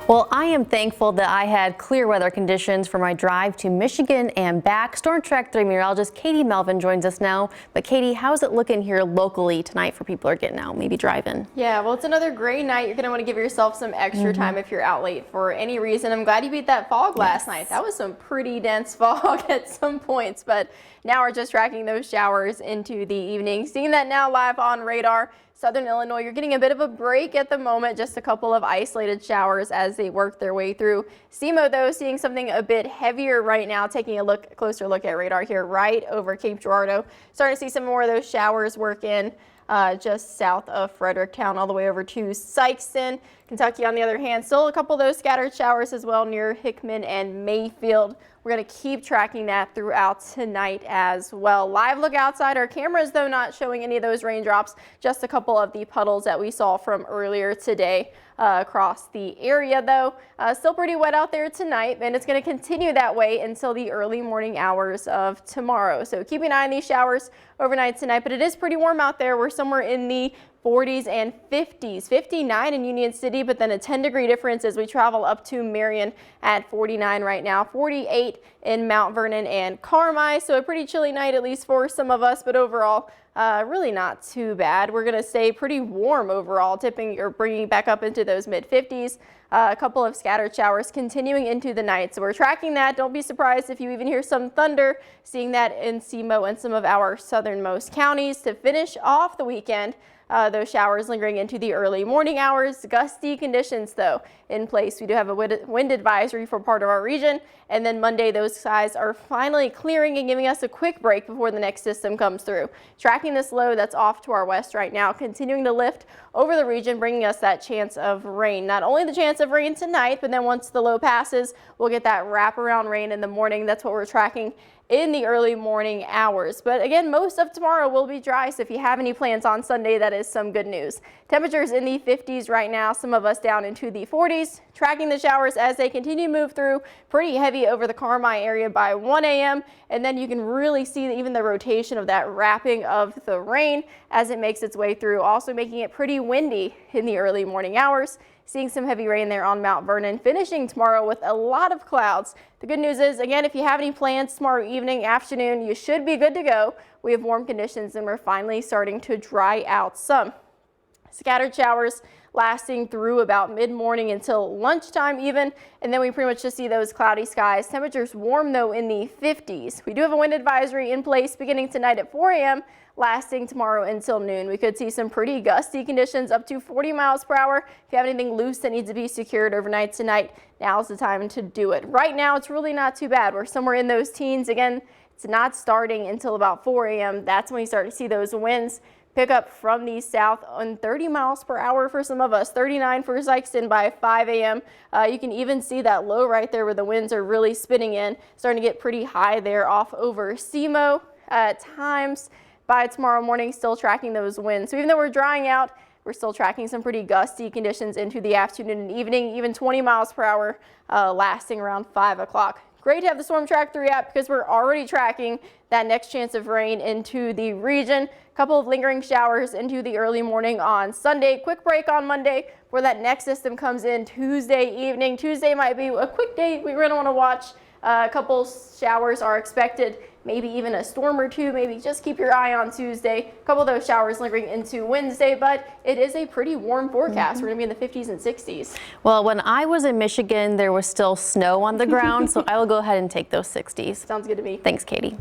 Well, I am thankful that I had clear weather conditions for my drive to Michigan and back. Storm Track 3 meteorologist Katie Melvin joins us now. But Katie, how's it looking here locally tonight for people who are getting out, maybe driving? Yeah, well, it's another gray night. You're going to want to give yourself some extra time if you're out late for any reason. I'm glad you beat that fog last night. That was some pretty dense fog at some points, but now we're just tracking those showers into the evening. Seeing that now live on radar. Southern Illinois, you're getting a bit of a break at the moment, just a couple of isolated showers as they work their way through. SEMO, though, seeing something a bit heavier right now, taking a closer look at radar here right over Cape Girardeau. Starting to see some more of those showers work in just south of Fredericktown all the way over to Sikeston. Kentucky, on the other hand, still a couple of those scattered showers as well near Hickman and Mayfield. We're going to keep tracking that throughout tonight as well. Live look outside. Our cameras, though, not showing any of those raindrops, just a couple of the puddles that we saw from earlier today across the area, though. Still pretty wet out there tonight, and it's going to continue that way until the early morning hours of tomorrow. So keep an eye on these showers overnight tonight, but it is pretty warm out there. We're somewhere in the 40s and 50s, 59 in Union City, but then a 10-degree difference as we travel up to Marion at 49 right now, 48 in Mount Vernon and Carmi. So a pretty chilly night, at least for some of us, but overall, really not too bad. We're going to stay pretty warm overall, tipping or bringing back up into those mid-50s. A couple of scattered showers continuing into the night. So we're tracking that. Don't be surprised if you even hear some thunder, seeing that in SEMO and some of our southernmost counties to finish off the weekend. Those showers lingering into the early morning hours. Gusty conditions, though, in place. We do have a wind advisory for part of our region. And then Monday, those skies are finally clearing and giving us a quick break before the next system comes through. Tracking this low that's off to our west right now, continuing to lift over the region, bringing us that chance of rain. Not only the chance of rain tonight, but then once the low passes, we'll get that wraparound rain in the morning. That's what we're tracking in the early morning hours. But again, most of tomorrow will be dry, so if you have any plans on Sunday, that is some good news. Temperatures in the 50s right now, some of us down into the 40s. Tracking the showers as they continue to move through, pretty heavy over the Carmi area by 1 a.m. And then you can really see even the rotation of that wrapping of the rain as it makes its way through, also making it pretty windy in the early morning hours. Seeing some heavy rain there on Mount Vernon, finishing tomorrow with a lot of clouds. The good news is, again, if you have any plans tomorrow evening, afternoon, you should be good to go. We have warm conditions and we're finally starting to dry out some. Scattered showers lasting through about mid-morning until lunchtime even, and then we pretty much just see those cloudy skies. Temperatures warm, though, in the 50s. We do have a wind advisory in place beginning tonight at 4 a.m., lasting tomorrow until noon. We could see some pretty gusty conditions up to 40 miles per hour. If you have anything loose that needs to be secured overnight tonight, now's the time to do it. Right now, it's really not too bad. We're somewhere in those teens. Again, it's not starting until about 4 a.m. That's when you start to see those winds pick up from the south on 30 miles per hour for some of us, 39 for Sikeston by 5 a.m. You can even see that low right there where the winds are really spinning in, starting to get pretty high there off over SEMO at times. By tomorrow morning, still tracking those winds. So even though we're drying out, we're still tracking some pretty gusty conditions into the afternoon and evening, even 20 miles per hour lasting around 5 o'clock. Great to have the Storm Track 3 app because we're already tracking that next chance of rain into the region. A couple of lingering showers into the early morning on Sunday. Quick break on Monday where that next system comes in Tuesday evening. Tuesday might be a quick day we're going to want to watch. A couple showers are expected, maybe even a storm or two. Maybe just keep your eye on Tuesday. A couple of those showers lingering into Wednesday, but it is a pretty warm forecast. We're going to be in the 50s and 60s. Well, when I was in Michigan, there was still snow on the ground, so I will go ahead and take those 60s. Sounds good to me. Thanks, Katie.